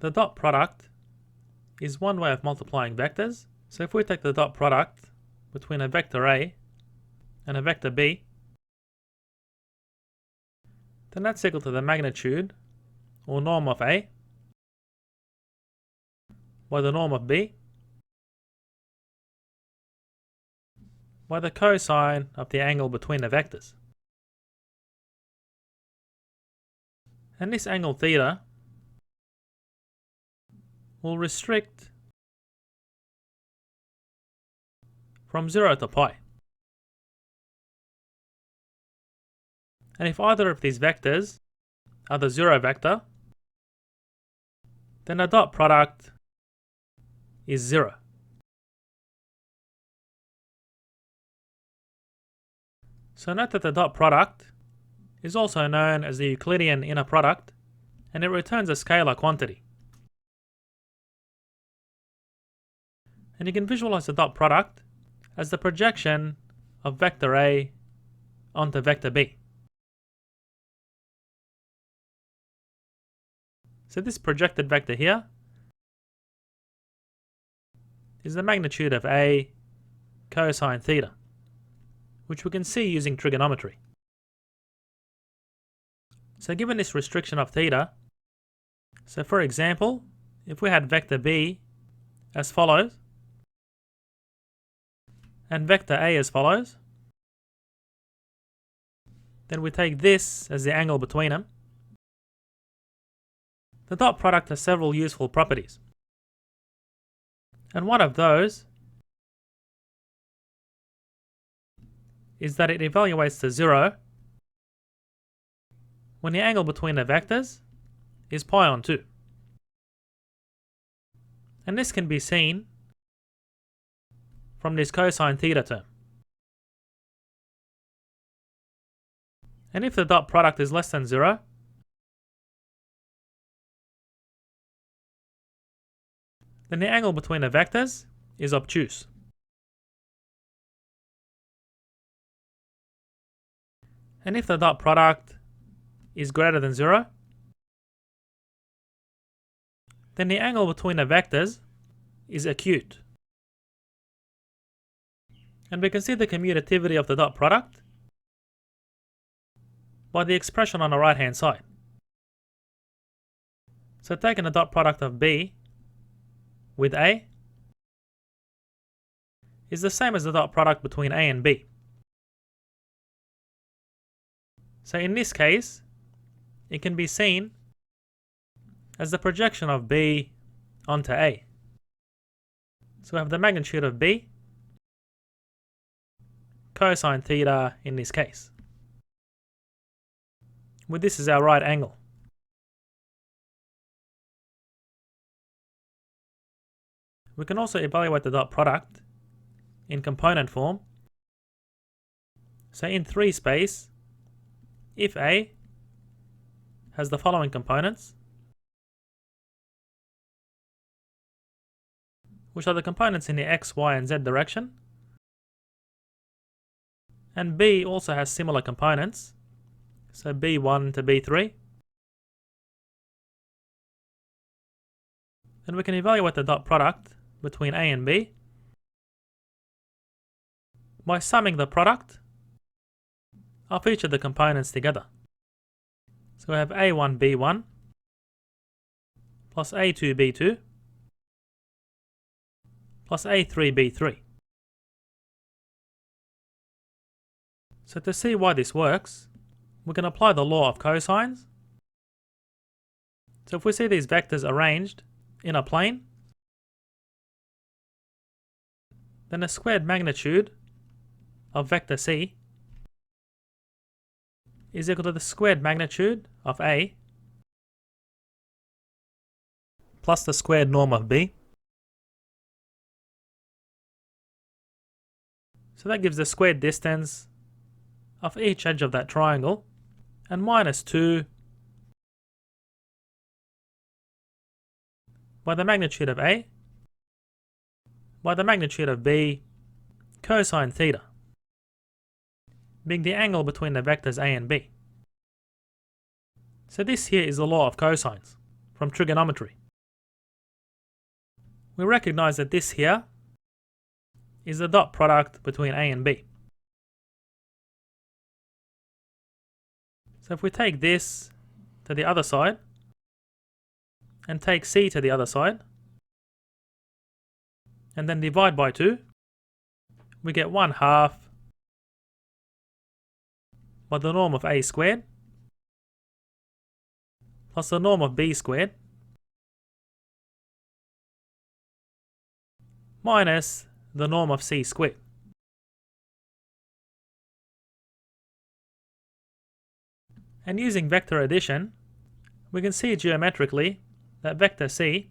The dot product is one way of multiplying vectors. So if we take the dot product between a vector A and a vector B, then that's equal to the magnitude or norm of A by the norm of B by the cosine of the angle between the vectors. And this angle theta will restrict from 0 to pi. And if either of these vectors are the 0 vector, then the dot product is 0. So note that the dot product is also known as the Euclidean inner product, and it returns a scalar quantity. And you can visualize the dot product as the projection of vector A onto vector B. So this projected vector here is the magnitude of A cosine theta, which we can see using trigonometry. So given this restriction of theta, so for example, if we had vector B as follows, and vector A as follows, then we take this as the angle between them. The dot product has several useful properties. And one of those is that it evaluates to 0 when the angle between the vectors is pi on 2. And this can be seen from this cosine theta term. And if the dot product is less than 0, then the angle between the vectors is obtuse. And if the dot product is greater than 0, then the angle between the vectors is acute. And we can see the commutativity of the dot product by the expression on the right hand side. So taking the dot product of B with A is the same as the dot product between A and B. So in this case, it can be seen as the projection of B onto A. So we have the magnitude of B cosine theta in this case, where this is our right angle. We can also evaluate the dot product in component form. So in 3 space, if A has the following components, which are the components in the x, y, and z direction, and B also has similar components, so B1 to B3, then we can evaluate the dot product between A and B by summing the product of each of the components together. So we have A1 B1 plus A2 B2 plus A3 B3. So to see why this works, we can apply the law of cosines. So if we see these vectors arranged in a plane, then the squared magnitude of vector C is equal to the squared magnitude of A plus the squared norm of B. So that gives the squared distance of each edge of that triangle, and minus 2 by the magnitude of A by the magnitude of B cosine theta, being the angle between the vectors A and B. So this here is the law of cosines from trigonometry. we recognize that this here is the dot product between A and B. So if we take this to the other side and take C to the other side and then divide by 2, we get 1/2 by the norm of A squared plus the norm of B squared minus the norm of C squared. And using vector addition, we can see geometrically that vector C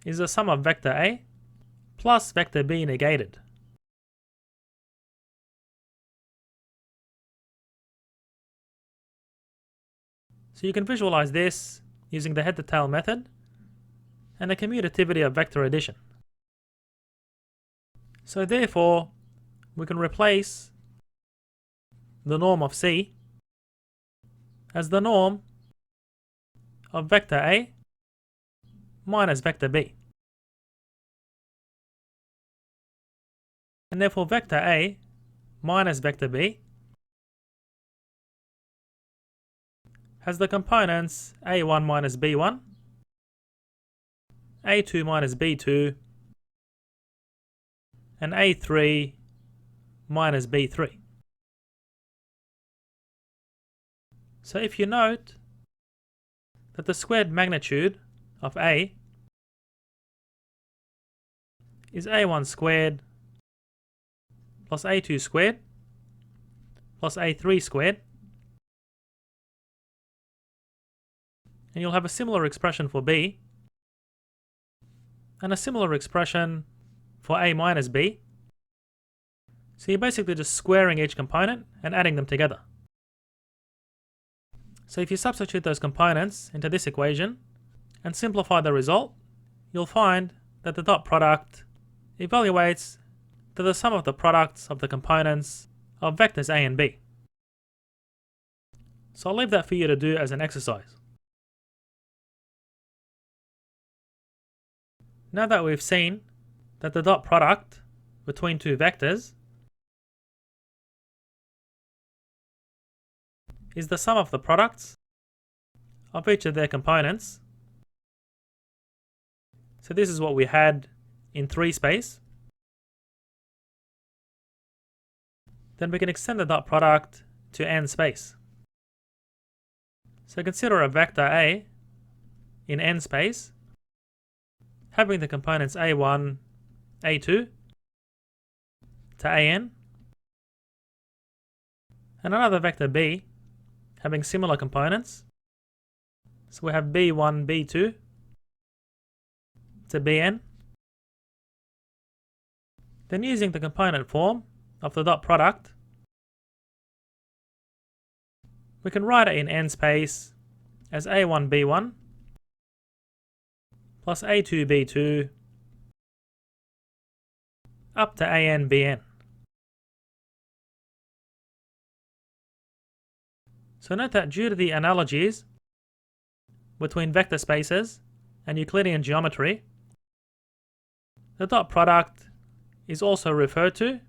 is the sum of vector A plus vector B negated. So you can visualize this using the head-to-tail method and the commutativity of vector addition. So therefore, we can replace the norm of C as the norm of vector A minus vector B. And therefore vector A minus vector B has the components A1 minus B1, A2 minus B2, and A3 minus B3. So if you note that the squared magnitude of A is A1 squared plus A2 squared plus A3 squared, and you'll have a similar expression for B and a similar expression for A minus B. So you're basically just squaring each component and adding them together. So if you substitute those components into this equation and simplify the result, you'll find that the dot product evaluates to the sum of the products of the components of vectors A and B. So I'll leave that for you to do as an exercise. Now that we've seen that the dot product between two vectors is the sum of the products of each of their components. So this is what we had in 3 space. Then we can extend the dot product to n space. So consider a vector A in n space having the components A1, A2 to AN, and another vector B having similar components. So we have B1, B2 to Bn. Then using the component form of the dot product, we can write it in n space as A1, B1 plus A2, B2 up to AN, Bn. So note that due to the analogies between vector spaces and Euclidean geometry, the dot product is also referred to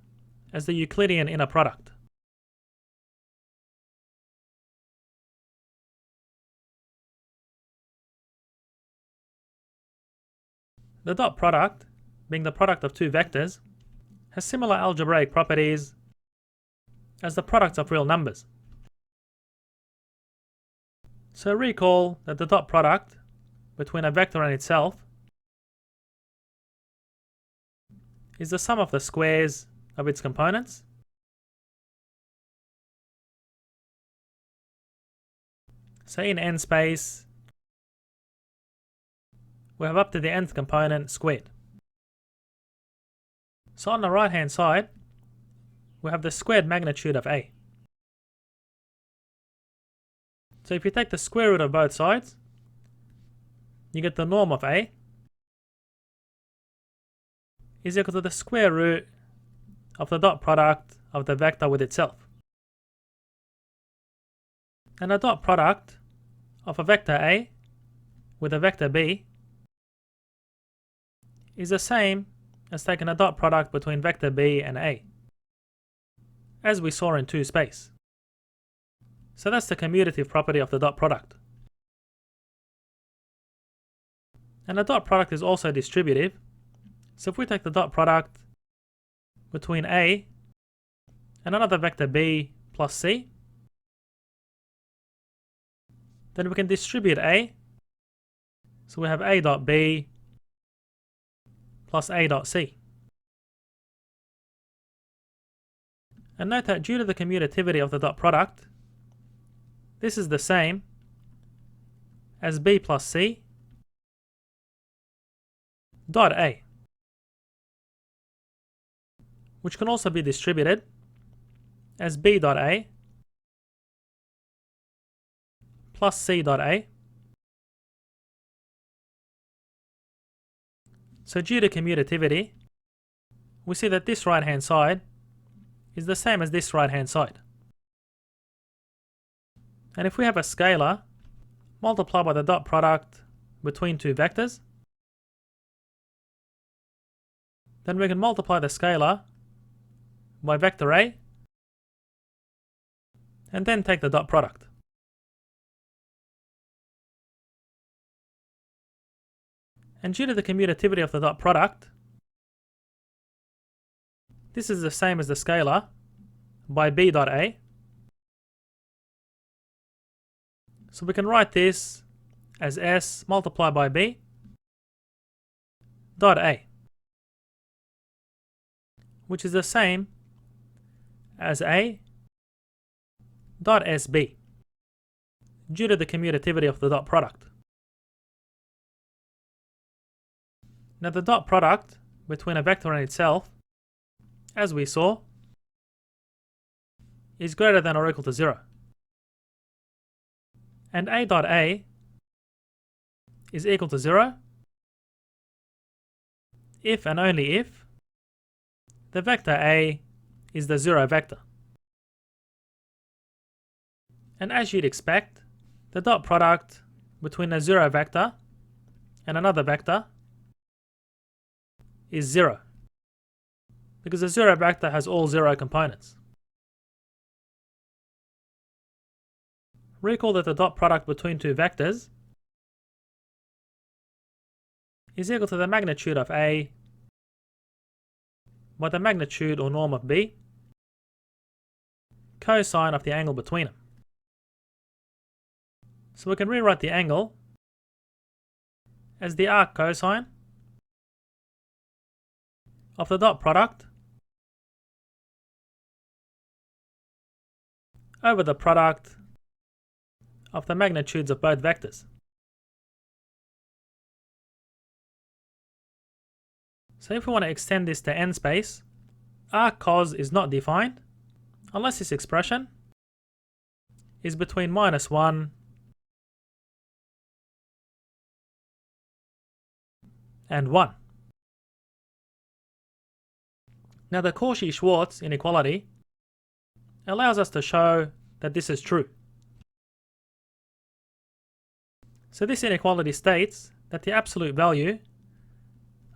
as the Euclidean inner product. The dot product, being the product of two vectors, has similar algebraic properties as the products of real numbers. So recall that the dot product between a vector and itself is the sum of the squares of its components. So in n space, we have up to the nth component squared. So on the right hand side, we have the squared magnitude of A. So if you take the square root of both sides, you get the norm of A is equal to the square root of the dot product of the vector with itself. And the dot product of a vector A with a vector B is the same as taking a dot product between vector b and a, as we saw in 2 space. So that's the commutative property of the dot product. And the dot product is also distributive, so if we take the dot product between a and another vector b plus c, then we can distribute a, so we have a dot b plus a dot c. And note that due to the commutativity of the dot product, this is the same as b plus c dot a, which can also be distributed as b dot a plus c dot a. So due to commutativity, we see that this right hand side is the same as this right hand side. And if we have a scalar multiplied by the dot product between 2 vectors, then we can multiply the scalar by vector a and then take the dot product. And due to the commutativity of the dot product, this is the same as the scalar by b dot a. So we can write this as s multiplied by b dot a, which is the same as a dot sb due to the commutativity of the dot product. Now the dot product between a vector and itself, as we saw, is greater than or equal to 0. And a dot a is equal to 0 if and only if the vector a is the 0 vector. And as you'd expect, the dot product between a 0 vector and another vector is 0, because the 0 vector has all 0 components. Recall that the dot product between 2 vectors is equal to the magnitude of a by the magnitude or norm of b, cosine of the angle between them. So we can rewrite the angle as the arc cosine of the dot product over the product of the magnitudes of both vectors. So if we want to extend this to n space, arc cos is not defined unless this expression is between -1 and 1. Now the Cauchy-Schwarz inequality allows us to show that this is true. So this inequality states that the absolute value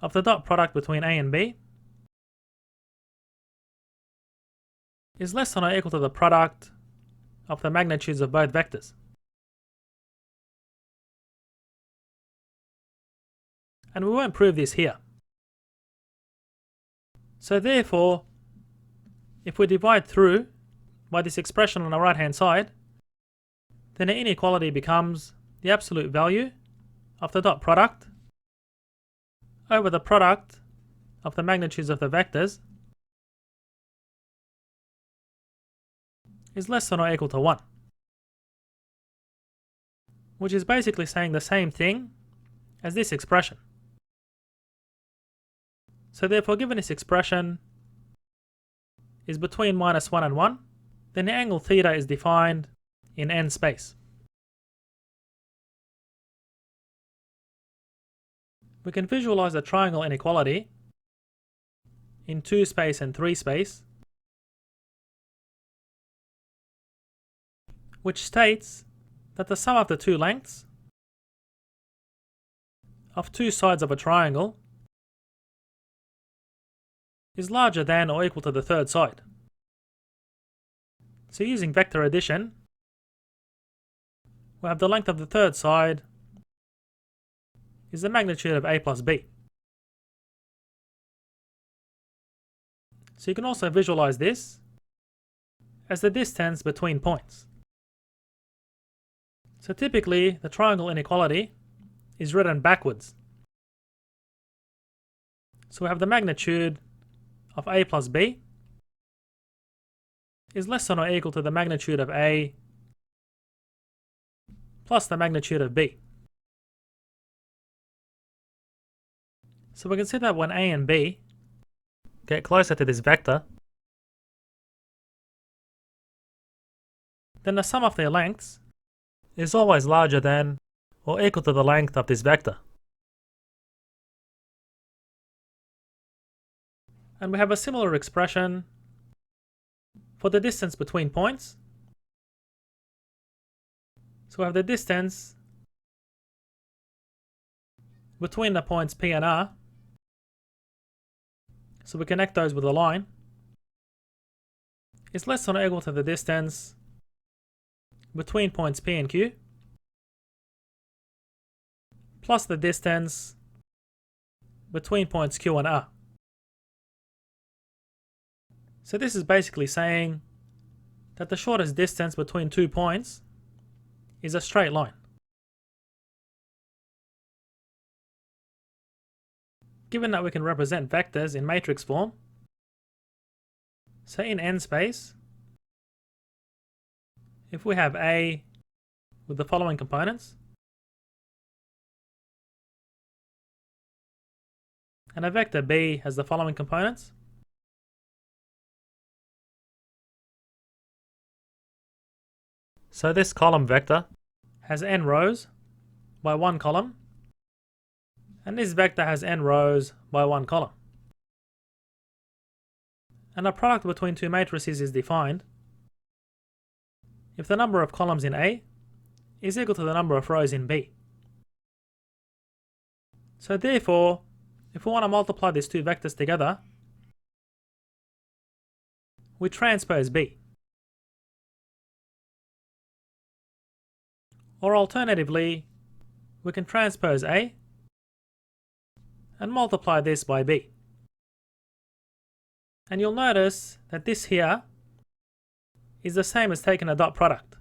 of the dot product between a and b is less than or equal to the product of the magnitudes of both vectors. And we won't prove this here. So therefore, if we divide through by this expression on the right hand side, then the inequality becomes the absolute value of the dot product over the product of the magnitudes of the vectors is less than or equal to 1, which is basically saying the same thing as this expression. So therefore, given this expression is between -1 and 1, then the angle theta is defined in n space. We can visualize the triangle inequality in 2 space and 3 space, which states that the sum of the 2 lengths of 2 sides of a triangle is larger than or equal to the third side. So using vector addition, we have the length of the third side is the magnitude of a plus b. So you can also visualize this as the distance between points. So typically, the triangle inequality is written backwards. So we have the magnitude of a plus b is less than or equal to the magnitude of a plus the magnitude of b. So we can see that when a and b get closer to this vector, then the sum of their lengths is always larger than or equal to the length of this vector. And we have a similar expression for the distance between points. So we have the distance between the points P and R. So we connect those with a line. Is less than or equal to the distance between points P and Q plus the distance between points Q and R. So this is basically saying that the shortest distance between 2 points is a straight line. Given that we can represent vectors in matrix form, so in n space, if we have A with the following components, and a vector B has the following components, so this column vector has n rows by one column, and this vector has n rows by one column. And a product between two matrices is defined if the number of columns in A is equal to the number of rows in B. So therefore, if we want to multiply these two vectors together, we transpose B. Or alternatively, we can transpose A and multiply this by B. And you'll notice that this here is the same as taking a dot product.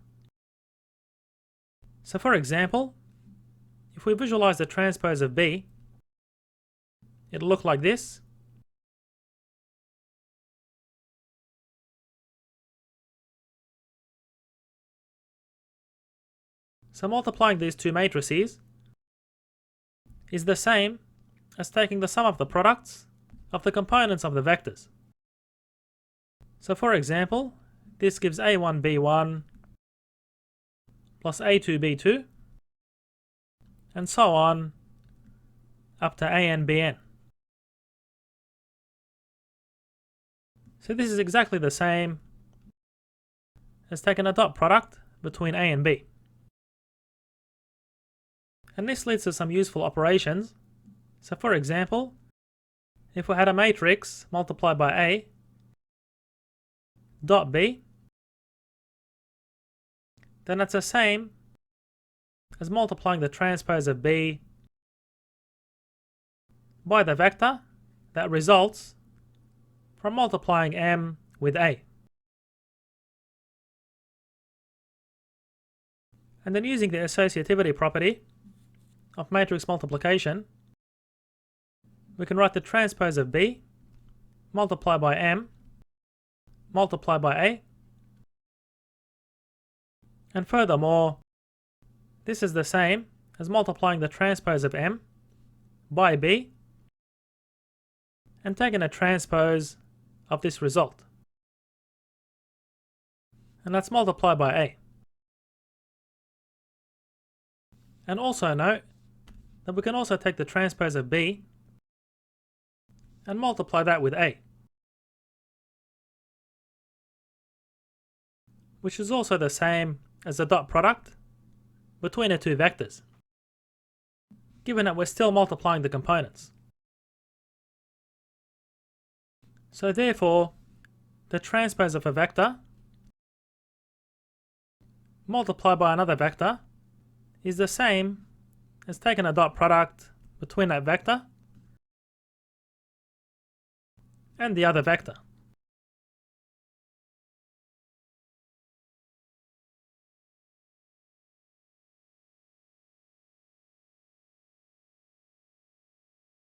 So for example, if we visualize the transpose of B, it'll look like this. So multiplying these two matrices is the same as taking the sum of the products of the components of the vectors. So for example, this gives a1 b1 plus a2 b2 and so on up to an bn. So this is exactly the same as taking a dot product between a and b. And this leads to some useful operations. So for example, if we had a matrix multiplied by A dot B, then it's the same as multiplying the transpose of B by the vector that results from multiplying M with A. And then using the associativity property of matrix multiplication, we can write the transpose of B multiplied by M multiplied by A. And furthermore, this is the same as multiplying the transpose of M by B and taking a transpose of this result. And that's multiplied by A. And also note that we can also take the transpose of B and multiply that with A, which is also the same as the dot product between the two vectors, given that we're still multiplying the components. So therefore, the transpose of a vector multiplied by another vector is the same as taking a dot product between that vector and the other vector.